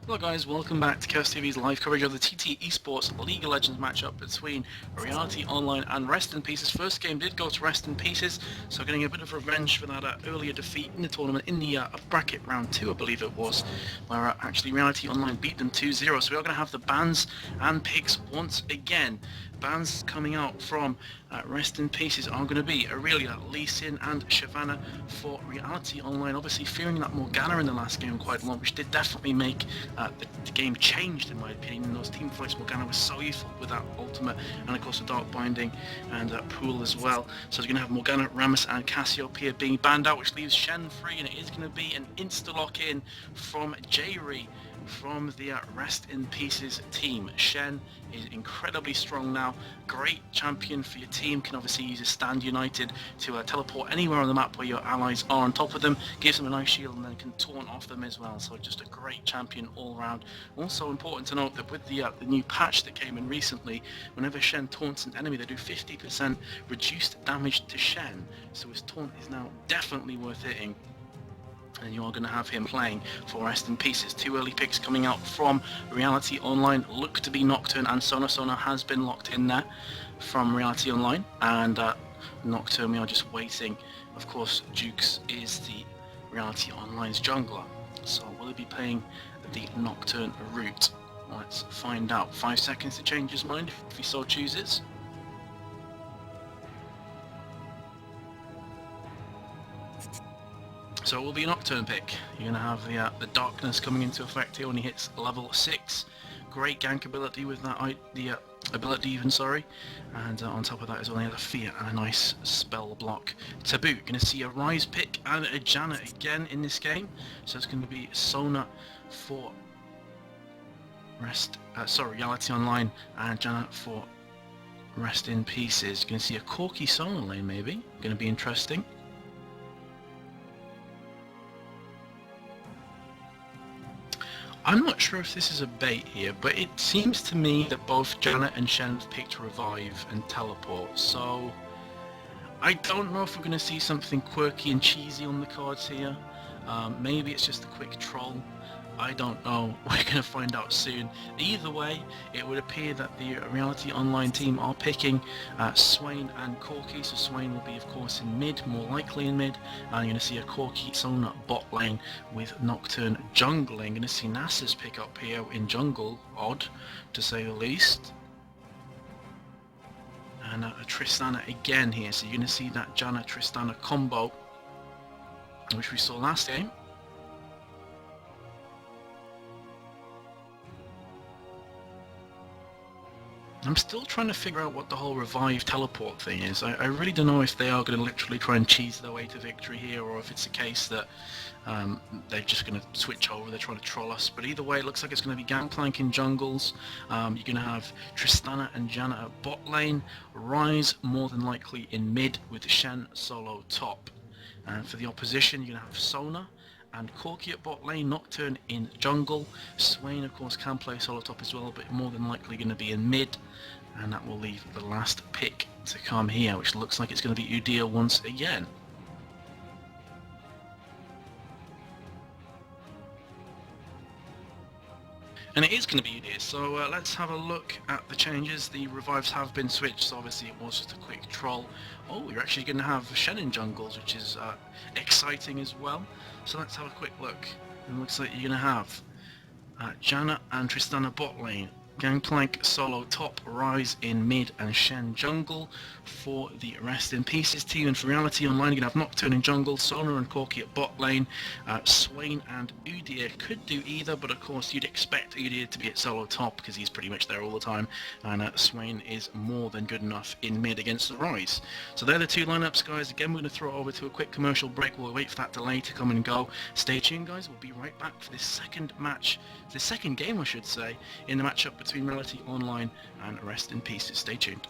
Hello guys, welcome back to Chaos TV's live coverage of the TT Esports League of Legends matchup between Reality Online and Rest in Pieces. First game did go to Rest in Pieces, so getting a bit of revenge for that earlier defeat in the tournament in the bracket round 2, I believe it was, where actually Reality Online beat them 2-0. So we are going to have the bans and picks once again. Bans coming out from Rest in Pieces are going to be Aurelia, Lee Sin and Shyvana for Reality Online. Obviously fearing that Morgana in the last game quite a lot, which did definitely make the game changed in my opinion. In those team fights, Morgana was so useful with that ultimate and of course the Dark Binding and Pool as well. So it's going to have Morgana, Rammus and Cassiopeia being banned out, which leaves Shen free, and it is going to be an insta-lock in from Jayri from the Rest in Pieces team. Shen is incredibly strong now, great champion for your team, can obviously use a Stand United to teleport anywhere on the map where your allies are on top of them, gives them a nice shield and then can taunt off them as well, so just a great champion all round. Also important to note that with the new patch that came in recently, whenever Shen taunts an enemy they do 50% reduced damage to Shen, so his taunt is now definitely worth hitting. And you are going to have him playing for Rest in Pieces. Two early picks coming out from Reality Online look to be Nocturne and Sona. Sona has been locked in there from Reality Online, and Nocturne we are just waiting. Of course, Jukes is the Reality Online's jungler, so will he be playing the Nocturne route? Let's find out. 5 seconds to change his mind if he so chooses. So it will be a Nocturne pick. You're going to have the Darkness coming into effect here when he hits level 6. Great gank ability with that, ability even, sorry. And on top of that as well, he has a Fear and a nice spell block. Taboo, going to see a RIPz pick and a Janna again in this game. So it's going to be Sona for Reality Online and Janna for Rest in Pieces. You're going to see a Corki Sona lane maybe, going to be interesting. I'm not sure if this is a bait here, but it seems to me that both Janna and Shen have picked Revive and Teleport, so I don't know if we're going to see something quirky and cheesy on the cards here. Maybe it's just a quick troll. I don't know. We're going to find out soon. Either way, it would appear that the Reality Online team are picking Swain and Corki. So Swain will be, of course, in mid, more likely in mid. And you're going to see a Corki Sona bot lane with Nocturne jungling. Going to see Nasus pick up here in jungle. Odd, to say the least. And a Tristana again here. So you're going to see that Janna-Tristana combo, which we saw last game. I'm still trying to figure out what the whole revive teleport thing is. I really don't know if they are going to literally try and cheese their way to victory here, or if it's a case that they're just going to switch over, they're trying to troll us. But either way, it looks like it's going to be Gangplank in jungles. You're going to have Tristana and Janna at bot lane, Ryze more than likely in mid with Shen solo top. And for the opposition, you're going to have Sona and Corki at bot lane, Nocturne in jungle. Swain, of course, can play solo top as well, but more than likely going to be in mid. And that will leave the last pick to come here, which looks like it's going to be Udyr once again. And it is going to be Udyr, so let's have a look at the changes. The revives have been switched, so obviously it was just a quick troll. Oh, you're actually going to have Shen in jungles, which is exciting as well. So let's have a quick look. It looks like you're going to have Janna and Tristana bot lane, Gangplank solo top, Ryze in mid and Shen jungle for the Rest in Pieces team. And for Reality Online, you're going to have Nocturne in jungle, Sona and Corki at bot lane, Swain and Udyr could do either, but of course you'd expect Udyr to be at solo top because he's pretty much there all the time, and Swain is more than good enough in mid against the Ryze. So they're the two lineups, guys. Again, we're going to throw it over to a quick commercial break. We'll wait for that delay to come and go. Stay tuned, guys. We'll be right back for this second match, the second game I should say, in the matchup between Reality Online and Rest in Pieces. Stay tuned.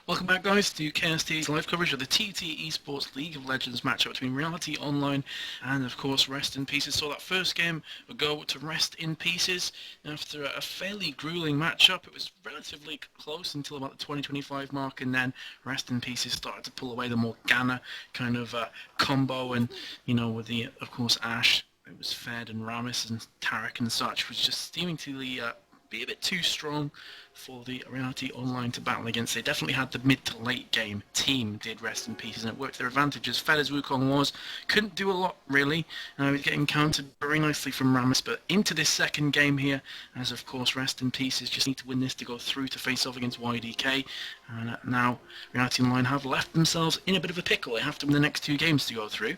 Welcome back, guys, to KST's live coverage of the TT Esports League of Legends matchup between Reality Online and, of course, Rest in Pieces. So that first game would go to Rest in Pieces after a fairly grueling matchup. It was relatively close until about the 20-25 mark, and then Rest in Pieces started to pull away the Morgana kind of combo, and, you know, with the, of course, Ashe. It was Fed and Ramis and Tarek and such, was just seeming to be a bit too strong for the Reality Online to battle against. They definitely had the mid to late game team did Rest in Pieces, and it worked to their advantages. Fed as Wukong was, couldn't do a lot really. He was getting countered very nicely from Ramis, but into this second game here, as of course Rest in Pieces just need to win this to go through to face off against YDK. And now Reality Online have left themselves in a bit of a pickle. They have to win the next two games to go through.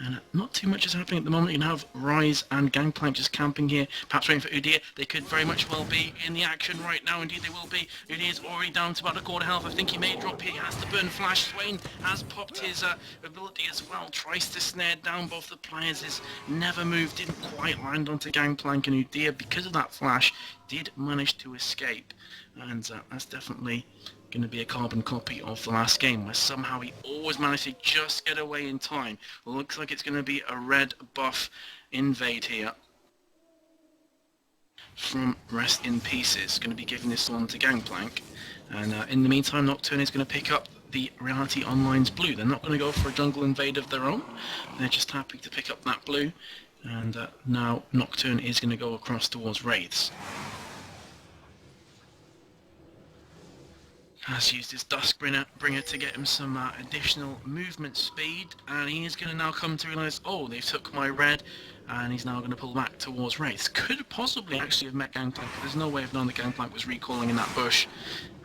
And not too much is happening at the moment. You can have Rise and Gangplank just camping here, perhaps waiting for Udyr. They could very much well be in the action right now. Indeed they will be. Udyr is already down to about a quarter health. I think he may drop here. He has to burn Flash. Swain has popped his ability as well. Tries to snare down both the players. Has never moved. Didn't quite land onto Gangplank, and Udyr, because of that Flash, did manage to escape. And that's definitely going to be a carbon copy of the last game, where somehow he always managed to just get away in time. Looks like it's going to be a red buff invade here from Rest in Pieces. Going to be giving this one to Gangplank, and in the meantime Nocturne is going to pick up the Reality Online's blue. They're not going to go for a jungle invade of their own, they're just happy to pick up that blue, and now Nocturne is going to go across towards Wraiths. Has used his Duskbringer to get him some additional movement speed, and he is going to now come to realise, oh, they took my red, and he's now going to pull back towards Wraiths. Could possibly actually have met Gangplank, but there's no way of knowing that Gangplank was recalling in that bush,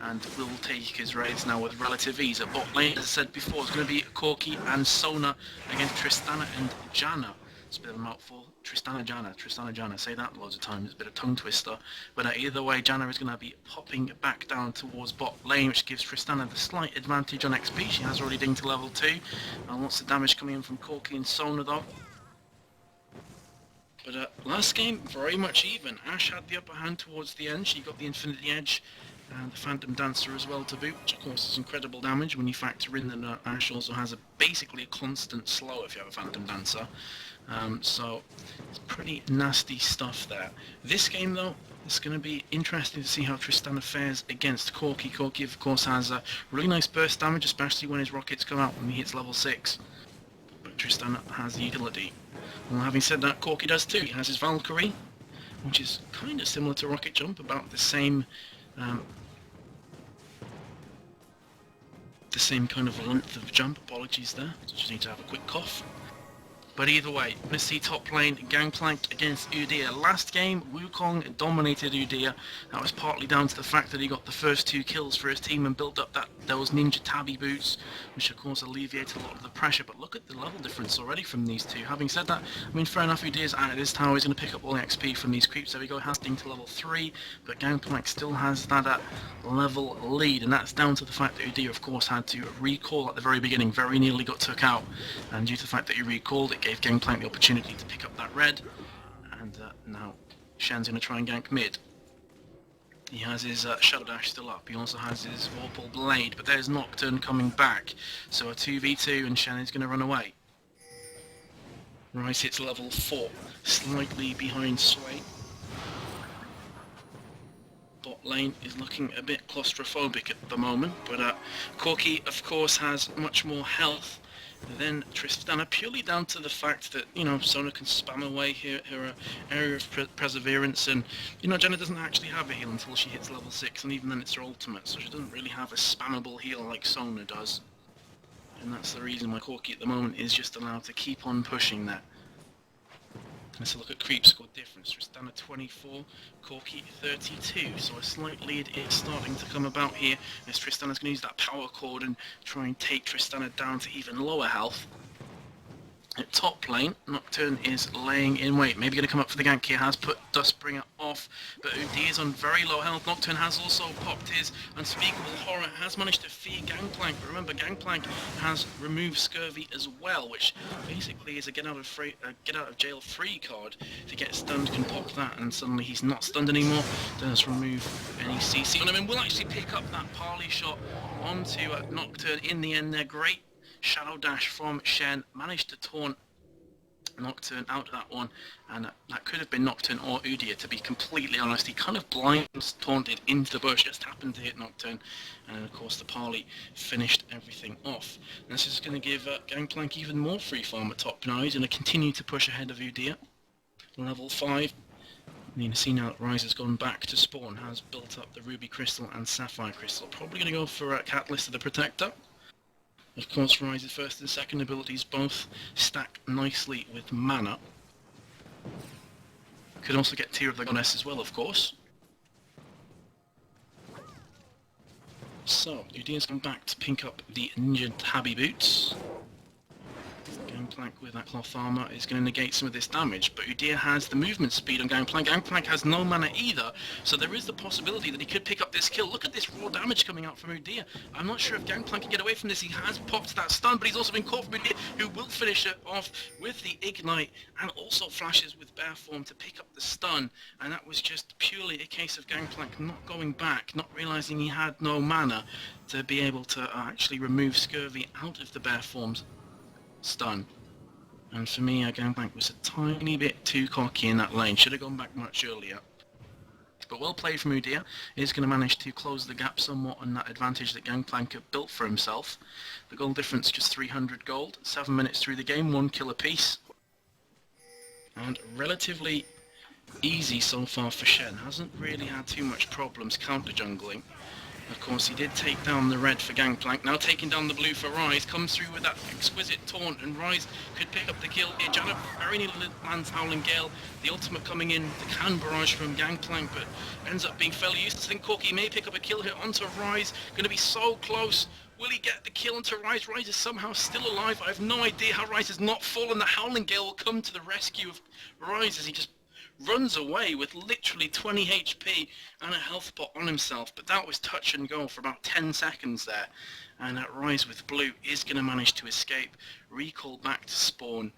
and will take his Wraiths now with relative ease. At bot lane, as I said before, it's going to be Corki and Sona against Tristana and Janna. It's a bit of a mouthful. Tristana Janna, say that loads of times, it's a bit of tongue twister. But either way, Janna is going to be popping back down towards bot lane, which gives Tristana the slight advantage on XP. She has already dinged to level 2. And lots of damage coming in from Corki and Sona though. But last game, very much even. Ashe had the upper hand towards the end. She got the Infinity Edge and the Phantom Dancer as well to boot, which of course is incredible damage when you factor in that Ashe also has basically a constant slow if you have a Phantom Dancer. So it's pretty nasty stuff there. This game though, it's going to be interesting to see how Tristana fares against Corki. Corki of course has a really nice burst damage, especially when his rockets come out when he hits level 6. But Tristana has the utility. Well, having said that, Corki does too. He has his Valkyrie, which is kind of similar to Rocket Jump, about the same kind of length of jump. Apologies there, just need to have a quick cough. But either way, we're going to see top lane Gangplank against Udyr. Last game, Wukong dominated Udyr. That was partly down to the fact that he got the first 2 kills for his team and built up those ninja tabby boots, which of course alleviated a lot of the pressure. But look at the level difference already from these two. Having said that, I mean, fair enough, Udyr's out of this tower. He's going to pick up all the XP from these creeps. There we go, has dinged to level 3, but Gangplank still has that level lead, and that's down to the fact that Udyr of course had to recall at the very beginning, very nearly got took out, and due to the fact that he recalled, it gave Gangplank the opportunity to pick up that red, and now Shen's going to try and gank mid. He has his Shadow Dash still up, he also has his Vorpal Blade, but there's Nocturne coming back, so a 2v2 and Shen is going to run away. Rice hits level 4, slightly behind Sway. Bot lane is looking a bit claustrophobic at the moment, but Corki of course has much more health than Tristana, purely down to the fact that, you know, Sona can spam away her area of perseverance, and, you know, Janna doesn't actually have a heal until she hits level 6, and even then it's her ultimate, so she doesn't really have a spammable heal like Sona does. And that's the reason why Corki at the moment is just allowed to keep on pushing that. Let's look at creep score difference. Tristana 24, Corki 32, so a slight lead is starting to come about here as Tristana's going to use that power chord and try and take Tristana down to even lower health. At top lane, Nocturne is laying in wait. Maybe going to come up for the gank here. Has put Dustbringer off, but Udi is on very low health. Nocturne has also popped his Unspeakable Horror. Has managed to feed Gangplank, but remember Gangplank has removed Scurvy as well, which basically is a get out of jail free card. If he gets stunned, can pop that, and suddenly he's not stunned anymore. Does remove any CC on him, and will actually pick up that parley shot onto Nocturne in the end there. Great Shadow Dash from Shen, managed to taunt Nocturne out of that one, and that could have been Nocturne or Udyr, to be completely honest. He kind of blind taunted into the bush, just happened to hit Nocturne, and of course the parley finished everything off. And this is going to give Gangplank even more free farm at top now. He's going to continue to push ahead of Udyr. Level 5. You can see now that rYo has gone back to spawn, has built up the Ruby Crystal and Sapphire Crystal. Probably going to go for Catalyst of the Protector. Of course, rYo's first and second abilities both stack nicely with mana. Could also get Tear of the Goddess as well, of course. So, Udyr's gone back to pink up the Ninja Tabby Boots. Gangplank with that cloth armor is going to negate some of this damage, but Udyr has the movement speed on Gangplank. Gangplank has no mana either, so there is the possibility that he could pick up this kill. Look at this raw damage coming out from Udyr. I'm not sure if Gangplank can get away from this. He has popped that stun, but he's also been caught from Udyr, who will finish it off with the Ignite, and also flashes with Bear Form to pick up the stun, and that was just purely a case of Gangplank not going back, not realizing he had no mana to be able to actually remove Scurvy out of the Bear Form's stun. And for me, Gangplank was a tiny bit too cocky in that lane. Should have gone back much earlier. But well played from Udyr. He's going to manage to close the gap somewhat on that advantage that Gangplank have built for himself. The gold difference just 300 gold. 7 minutes through the game, 1 kill apiece. And relatively easy so far for Shen. Hasn't really had too much problems counter jungling. Of course, he did take down the red for Gangplank, now taking down the blue for rYo. Comes through with that exquisite taunt, and rYo could pick up the kill here. Janna very nearly lands Howling Gale. The ultimate coming in, the can barrage from Gangplank, but ends up being fairly useless. I think Corki may pick up a kill here onto rYo. Going to be so close. Will he get the kill onto rYo? rYo is somehow still alive. I have no idea how rYo has not fallen. The Howling Gale will come to the rescue of rYo as he just runs away with literally 20 HP and a health pot on himself, but that was touch and go for about 10 seconds there, and that rYo with blue is going to manage to escape, recall back to spawn,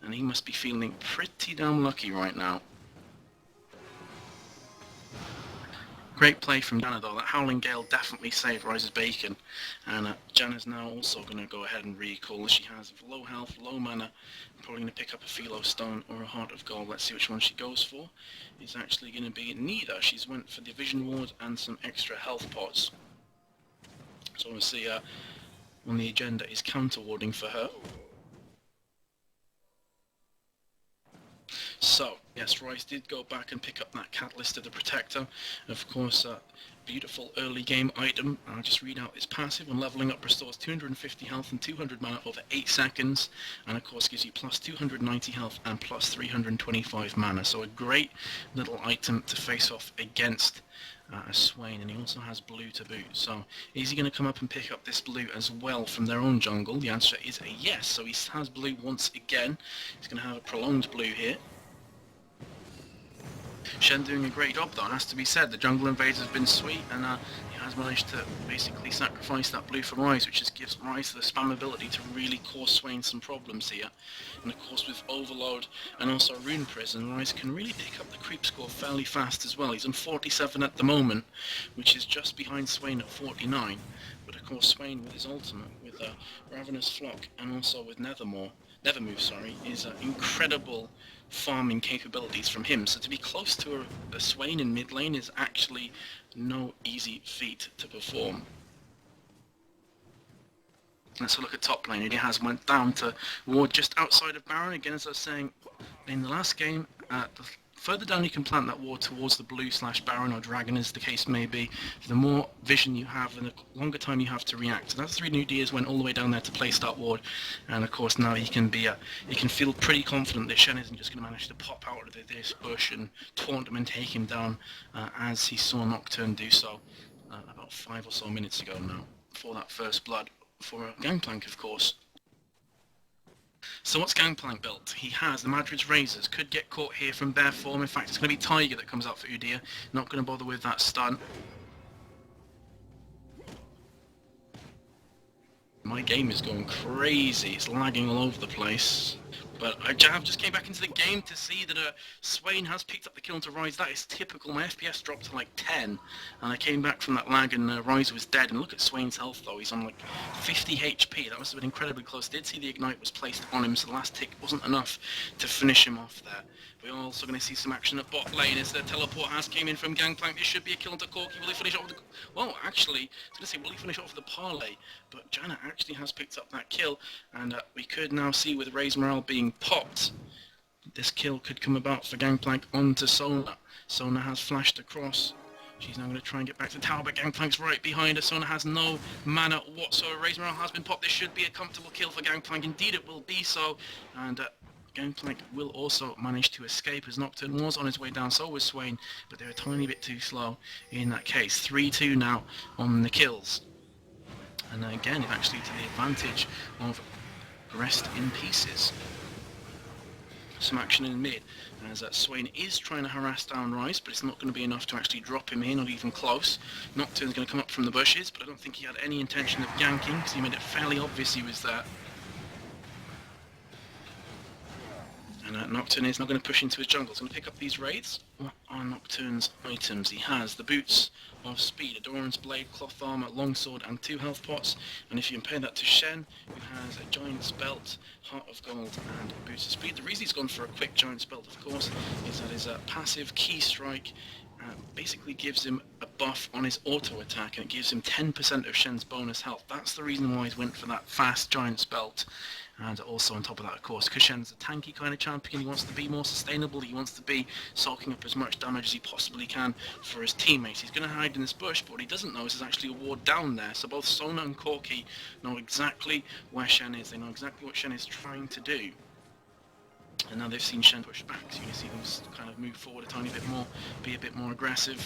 and he must be feeling pretty damn lucky right now. Great play from Janna though. That Howling Gale definitely saved rYo's bacon, and Janna's now also going to go ahead and recall. She has low health, low mana, probably going to pick up a Philo Stone or a Heart of Gold. Let's see which one she goes for. It's actually going to be neither. She's went for the Vision Ward and some extra health pots. So obviously on the agenda is counter warding for her. So, yes, rYo did go back and pick up that Catalyst of the Protector. Of course, beautiful early game item. I'll just read out its passive. When leveling up, restores 250 health and 200 mana over 8 seconds. And of course gives you plus 290 health and plus 325 mana. So a great little item to face off against a Swain, and he also has blue to boot. So is he going to come up and pick up this blue as well from their own jungle? The answer is a yes. So he has blue once again. He's going to have a prolonged blue here. Shen doing a great job though, it has to be said. The jungle invade has been sweet, and he has managed to basically sacrifice that blue for rYo, which just gives rYo the spam ability to really cause Swain some problems here. And of course with Overload and also Rune Prison, rYo can really pick up the creep score fairly fast as well. He's on 47 at the moment, which is just behind Swain at 49. But of course Swain with his ultimate, with Ravenous Flock and also with Nevermove, is incredible farming capabilities from him. So to be close to a Swain in mid lane is actually no easy feat to perform. Let's look at top lane. He has went down to ward just outside of Baron. Again, as I was saying in the last game, the further down you can plant that ward towards the blue / Baron or Dragon, as the case may be, the more vision you have and the longer time you have to react. So that's 3 new Udyrs went all the way down there to place that ward, and of course now he can feel pretty confident that Shen isn't just going to manage to pop out of this bush and taunt him and take him down, as he saw Nocturne do so about 5 or so minutes ago now, for that first blood for Gangplank, of course. So what's Gangplank built? He has the Madrid's Razors, could get caught here from bare form. In fact, it's going to be Tiger that comes out for Udyr. Not going to bother with that stun. My game is going crazy, it's lagging all over the place. But Jav just came back into the game to see that Swain has picked up the kill to Rise. That is typical. My FPS dropped to like 10, and I came back from that lag and Rise was dead. And look at Swain's health though, he's on like 50 HP. That must have been incredibly close. Did see the Ignite was placed on him, so the last tick wasn't enough to finish him off there. We're also going to see some action at bot lane as the teleport has came in from Gangplank. This should be a kill onto Corki. Will he finish off with the... Well, actually, I was going to say, will he finish off with the parlay? But Janna actually has picked up that kill, and we could now see with Ray's morale being popped, this kill could come about for Gangplank onto Sona. Sona has flashed across. She's now going to try and get back to the tower, but Gangplank's right behind her. Sona has no mana whatsoever. Ray's morale has been popped. This should be a comfortable kill for Gangplank. Indeed, it will be so, and Gangplank will also manage to escape as Nocturne was on his way down, so was Swain, but they're a tiny bit too slow in that case. 3-2 now on the kills. And again, actually to the advantage of Rest in Pieces. Some action in mid, as Swain is trying to harass down Rise, but it's not going to be enough to actually drop him in, not even close. Nocturne's going to come up from the bushes, but I don't think he had any intention of ganking, because he made it fairly obvious he was there. And Nocturne is now going to push into his jungle. He's going to pick up these raids. What are Nocturne's items? He has the boots of speed, Adorance blade, cloth armor, longsword, and 2 health pots. And if you compare that to Shen, who has a giant's belt, heart of gold, and boots of speed. The reason he's gone for a quick giant's belt, of course, is that his passive key strike basically gives him a buff on his auto attack, and it gives him 10% of Shen's bonus health. That's the reason why he's went for that fast giant's belt. And also on top of that, of course, because Shen's a tanky kind of champion, he wants to be more sustainable, he wants to be soaking up as much damage as he possibly can for his teammates. He's going to hide in this bush, but what he doesn't know is there's actually a ward down there, so both Sona and Corki know exactly where Shen is, they know exactly what Shen is trying to do. And now they've seen Shen push back, so you can see them kind of move forward a tiny bit more, be a bit more aggressive.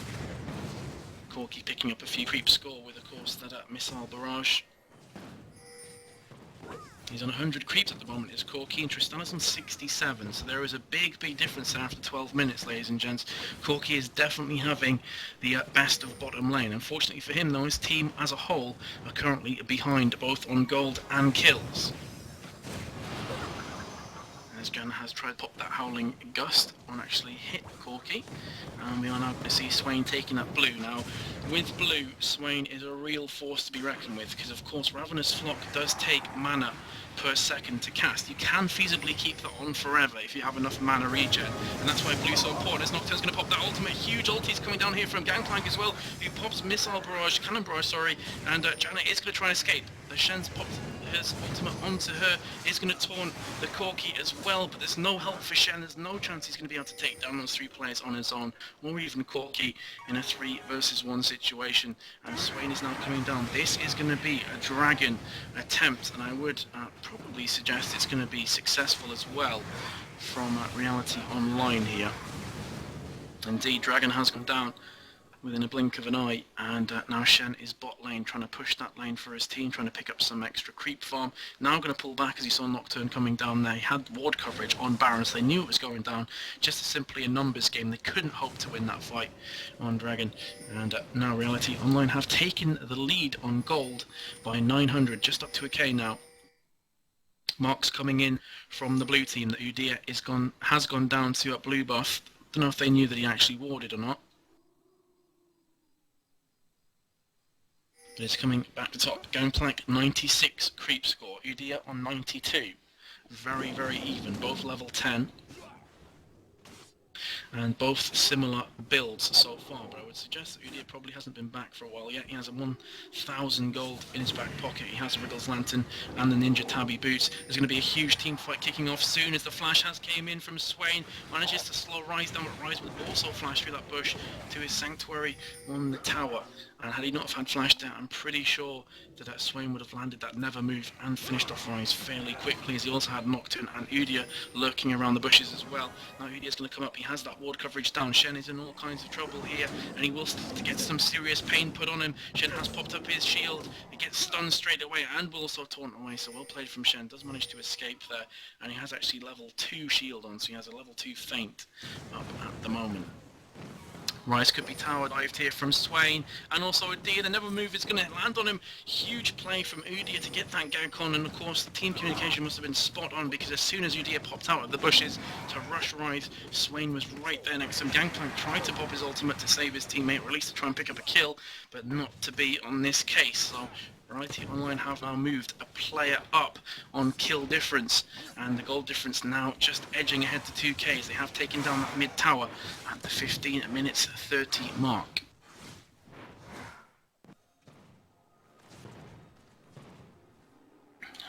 Corki picking up a few creep score with, of course, that missile barrage. He's on 100 creeps at the moment, is Corki, and Tristana's on 67, so there is a big difference there after 12 minutes, ladies and gents. Corki is definitely having the best of bottom lane. Unfortunately for him, though, his team as a whole are currently behind, both on gold and kills. As Janna has tried to pop that Howling Gust, won't actually hit Corki. And we are now going to see Swain taking that blue. Now, with blue, Swain is a real force to be reckoned with, because of course Ravenous Flock does take mana per second to cast. You can feasibly keep that on forever if you have enough mana regen, and that's why blue's so important. As Nocturne's going to pop that ultimate, huge ulti's coming down here from Gangplank as well, who pops Missile Barrage, Cannon Barrage, sorry, and Janna is going to try and escape. The Shen's popped his ultimate onto her, is going to taunt the Corki as well, but there's no help for Shen. There's no chance he's going to be able to take down those 3 players on his own, or even Corki in a 3 versus 1 situation. And Swain is now coming down. This is going to be a dragon attempt, and I would probably suggest it's going to be successful as well from Reality Online here. Indeed, dragon has gone down within a blink of an eye, and now Shen is bot lane, trying to push that lane for his team, trying to pick up some extra creep farm. Now going to pull back as he saw Nocturne coming down there. He had ward coverage on Baron, so they knew it was going down. Just simply a numbers game. They couldn't hope to win that fight on Dragon. And now Reality Online have taken the lead on gold by 900, just up to a K now. Marks coming in from the blue team that Udyr has gone down to a blue buff. Don't know if they knew that he actually warded or not. But it's coming back to top. Gangplank 96 creep score. Udyr on 92. Very even. Both level 10. And both similar builds so far, but I would suggest that Udyr probably hasn't been back for a while yet. He has a 1,000 gold in his back pocket. He has a Wriggles Lantern and the Ninja Tabby boots. There's going to be a huge team fight kicking off soon as the flash has came in from Swain. Manages to slow Rise down, but Rise will also flash through that bush to his sanctuary on the tower. And had he not have had flash down, I'm pretty sure that Swain would have landed that never move and finished off Rise fairly quickly, as he also had Nocturne and Udyr lurking around the bushes as well. Now Udyr's going to come up, he has that that ward coverage down. Shen is in all kinds of trouble here, and he will start to get some serious pain put on him. Shen has popped up his shield. He gets stunned straight away and will also taunt away, so well played from Shen. Does manage to escape there, and he has actually level 2 shield on, so he has a level 2 feint up at the moment. rYo could be tower dived here from Swain, and also Udyr. The never move is going to land on him. Huge play from Udyr to get that gank on, and of course the team communication must have been spot on, because as soon as Udyr popped out of the bushes to rush rYo, Swain was right there next to him. Gangplank tried to pop his ultimate to save his teammate, or at least to try and pick up a kill, but not to be on this case. So rYo Online have now moved a player up on kill difference, and the gold difference now just edging ahead to 2k as they have taken down that mid tower at the 15 minutes 30 mark.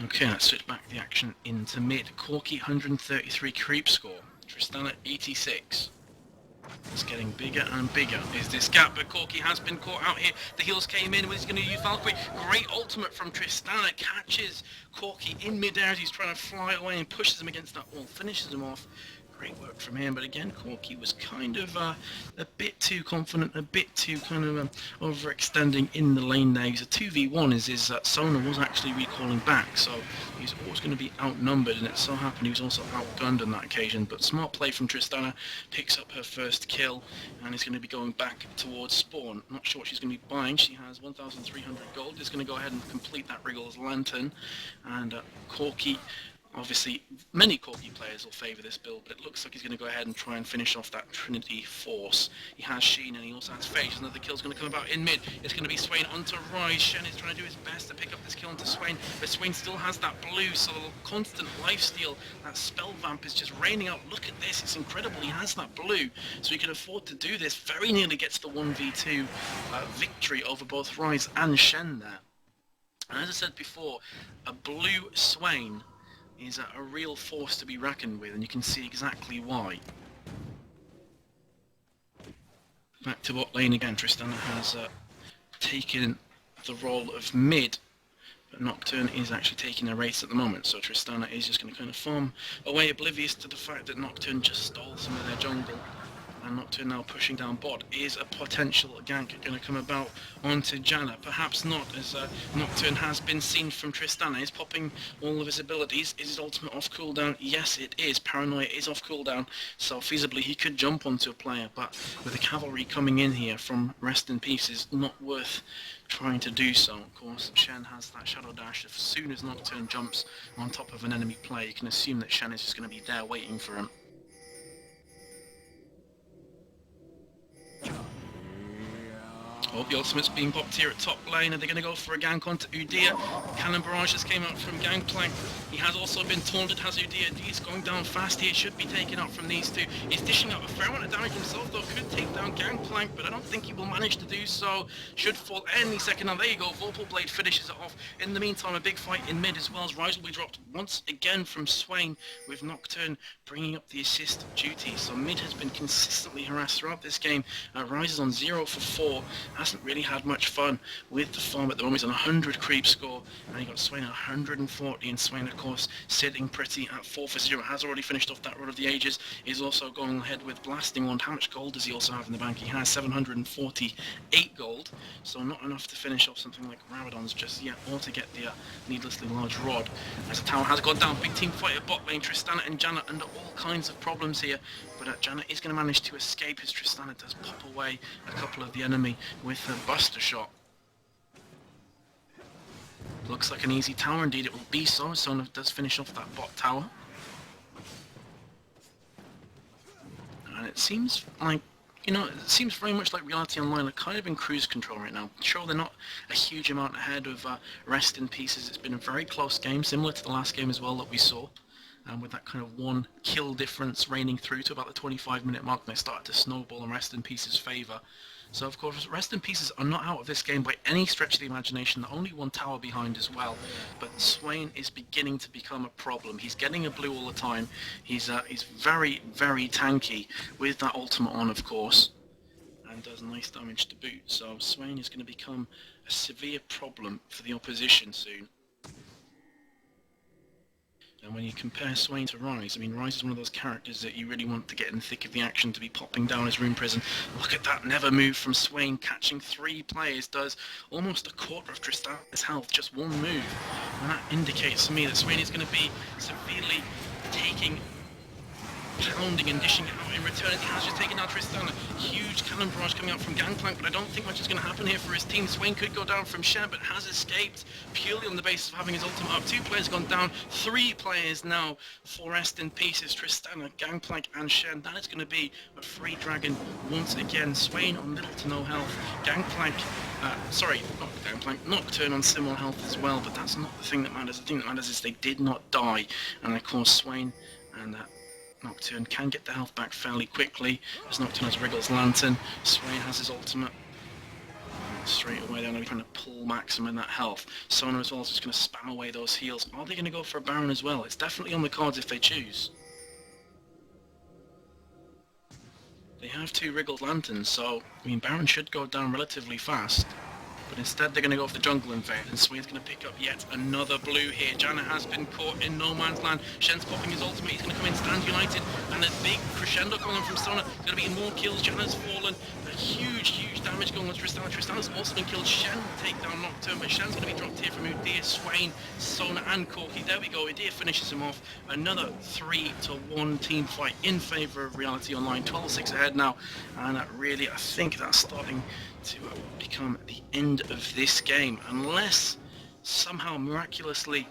Okay, let's switch back the action into mid. Corki 133 creep score, Tristana 86. It's getting bigger and bigger, is this gap, but Corki has been caught out here. The heals came in, he's going to use Valkyrie. Great ultimate from Tristana, catches Corki in mid-air as he's trying to fly away and pushes him against that wall, finishes him off. Great work from him, but again, Corki was kind of a bit too confident, a bit too kind of overextending in the lane there. He's a 2v1 as his Sona was actually recalling back, so he's always going to be outnumbered, and it so happened he was also outgunned on that occasion. But smart play from Tristana, picks up her first kill, and is going to be going back towards spawn. Not sure what she's going to be buying. She has 1,300 gold. Is going to go ahead and complete that Wriggle's Lantern, and Corki, obviously, many Corki players will favour this build, but it looks like he's going to go ahead and try and finish off that Trinity Force. He has Sheen and he also has Phage. Another kill's going to come about in mid. It's going to be Swain onto rYo. Shen is trying to do his best to pick up this kill onto Swain, but Swain still has that blue, so the constant lifesteal, that spell vamp is just raining out. Look at this, it's incredible. He has that blue, so he can afford to do this. Very nearly gets the 1v2 victory over both rYo and Shen there. And as I said before, a blue Swain is a real force to be reckoned with, and you can see exactly why. Back to bot lane again. Tristana has taken the role of mid, but Nocturne is actually taking a race at the moment, so Tristana is just going to kind of farm away, oblivious to the fact that Nocturne just stole some of their jungle. And Nocturne now pushing down bot. Is a potential gank going to come about onto Janna? Perhaps not, as Nocturne has been seen from Tristana. He's popping all of his abilities. Is his ultimate off cooldown? Yes, it is. Paranoia is off cooldown, so feasibly he could jump onto a player, but with the cavalry coming in here from Rest in Peace, is not worth trying to do so. Of course, Shen has that shadow dash. As soon as Nocturne jumps on top of an enemy player, you can assume that Shen is just going to be there waiting for him. Oh, the ultimate's being popped here at top lane. Are they going to go for a gank onto Udyr? Cannon Barrage just came out from Gangplank. He has also been taunted, has Udyr. Udyr's going down fast here. Should be taken out from these two. He's dishing out a fair amount of damage himself, though. Could take down Gangplank, but I don't think he will manage to do so. Should fall any second now. There you go. Vorpal Blade finishes it off. In the meantime, a big fight in mid as well, as rYo will be dropped once again from Swain, with Nocturne bringing up the assist duty. So mid has been consistently harassed throughout this game. rYo is on 0 for 4. Hasn't really had much fun with the farm at the moment. He's on 100 creep score, and he got Swain at 140, and Swain, of course, sitting pretty at 4 for 0. Has already finished off that Rod of the Ages. He's also going ahead with Blasting Wand. How much gold does he also have in the bank? He has 748 gold, so not enough to finish off something like Rabadon's just yet, or to get the needlessly large rod. As the tower has gone down, big team fight at bot lane. Tristana and Janna under all kinds of problems here, but Janna is going to manage to escape as Tristana does pop away a couple of the enemy with a Buster Shot. Looks like an easy tower, indeed it will be so. Sona does finish off that bot tower. And it seems like, you know, it seems very much like Reality Online are kind of in cruise control right now. Sure, they're not a huge amount ahead of Rest in Pieces. It's been a very close game, similar to the last game as well that we saw. With that kind of one kill difference reigning through to about the 25-minute mark, they started to snowball in Rest in Pieces' favour. So of course, Rest in Pieces are not out of this game by any stretch of the imagination. They're only one tower behind as well. But Swain is beginning to become a problem. He's getting a blue all the time. He's very, very tanky with that ultimate on, of course, and does nice damage to boot. So Swain is going to become a severe problem for the opposition soon. And when you compare Swain to rYo, I mean, rYo is one of those characters that you really want to get in the thick of the action, to be popping down his rune prison. Look at that never move from Swain, catching 3 players, does almost a quarter of Tristana's health, just one move. And that indicates to me that Swain is going to be severely pounding and dishing it out in return. He has just taken out Tristana. Huge cannon barrage coming out from Gangplank, but I don't think much is going to happen here for his team. Swain could go down from Shen, but has escaped purely on the basis of having his ultimate up. 2 players gone down, 3 players now for rest in pieces. Tristana, Gangplank and Shen. That is going to be a free dragon once again. Swain on little to no health. Gangplank, sorry, not Gangplank, Nocturne on similar health as well, but that's not the thing that matters. The thing that matters is they did not die, and of course Swain and Nocturne can get the health back fairly quickly, as Nocturne has Wriggle's Lantern. Swain has his ultimate. Straight away they're going to be trying to pull maximum that health. Sona as well is just going to spam away those heals. Are they going to go for a Baron as well? It's definitely on the cards if they choose. They have 2 Wriggle's Lanterns, so I mean Baron should go down relatively fast. But instead they're going to go for the jungle invade, and Swain's going to pick up yet another blue here. Janna has been caught in no man's land. Shen's popping his ultimate, he's going to come in, stand united, and a big crescendo coming on from Sona. Going to be more kills, Janna's fallen. A huge damage going on to Tristana. Tristana's also been killed. Shen will take down Nocturne, but Shen's going to be dropped here from Udyr, Swain, Sona and Corki. There we go, Udyr finishes him off. Another 3-1 team fight in favour of Reality Online. 12-6 ahead now, and really I think that's starting to become the end of this game, unless somehow miraculously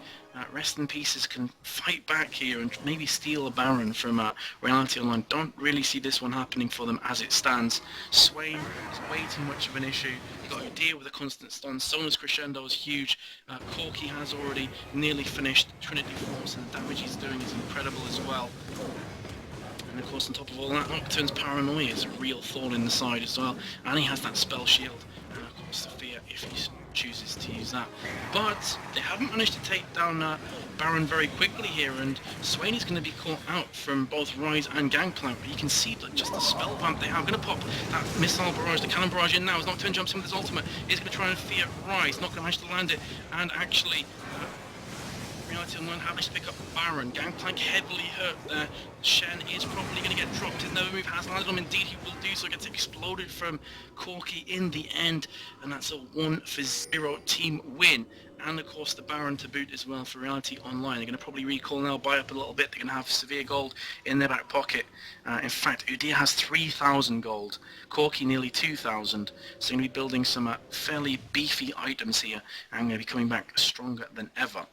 Rest in Pieces can fight back here and maybe steal a Baron from Reality Online. Don't really see this one happening for them as it stands. Swain is way too much of an issue. You've got to deal with a constant stun. Sona's crescendo is huge. Corki has already nearly finished Trinity Force, and the damage he's doing is incredible as well. And of course on top of all that, Nocturne's Paranoia is a real thorn in the side as well, and he has that spell shield, and of course Sophia if he chooses to use that. But they haven't managed to take down Baron very quickly here, and Swain is going to be caught out from both rYo and Gangplank. But you can see that just the spell vamp they have. Going to pop that missile barrage, the cannon barrage in now as Nocturne jumps in with his ultimate. He's going to try and fear rYo. He's not going to manage to land it, and actually Reality Online have managed to pick up Baron. Gangplank heavily hurt there. Shen is probably going to get dropped. His Nova move has landed on him. Indeed, he will do so. Gets exploded from Corki in the end. And that's a 1-0 team win. And of course the Baron to boot as well for Reality Online. They're going to probably recall now, buy up a little bit. They're going to have severe gold in their back pocket. In fact, Udyr has 3,000 gold. Corki nearly 2,000. So going to be building some fairly beefy items here. And going to be coming back stronger than ever.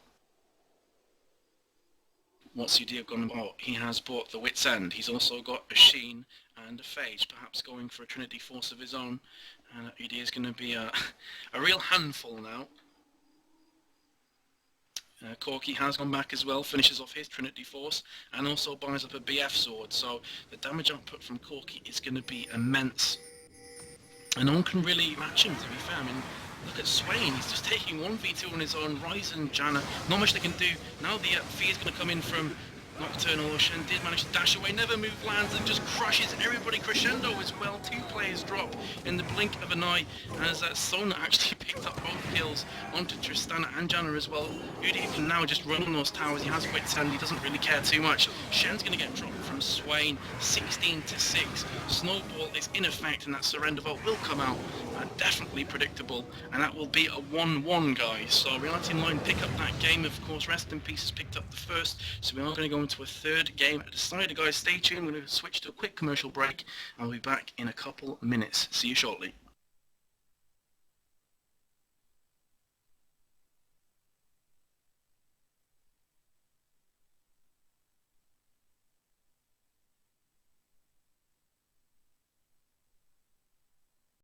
What's Udyr gone about? He has bought the Wit's End. He's also got a Sheen and a Phage, perhaps going for a Trinity Force of his own. And Udyr is going to be a real handful now. Corki has gone back as well, finishes off his Trinity Force, and also buys up a BF sword. So the damage output from Corki is going to be immense. And no one can really match him, to be fair. I mean, look at Swain, he's just taking 1v2 on his own. rYo and Janna, not much they can do. Now the fear is going to come in from Nocturne, although Shen did manage to dash away, never move, lands and just crushes everybody. Crescendo as well, 2 players drop in the blink of an eye, as Sona actually picked up both kills onto Tristana and Janna as well. Udyr can now just run on those towers. He has Wit's End, he doesn't really care too much. Shen's going to get dropped from Swain, 16-6. Snowball is in effect, and that surrender vote will come out. Definitely predictable, and that will be a 1-1, guys. So Reality Online pick up that game. Of course, Rest in Pieces picked up the first, so we are going to go into a third game at the side. Guys, stay tuned. We're going to switch to a quick commercial break, and we'll be back in a couple minutes. See you shortly.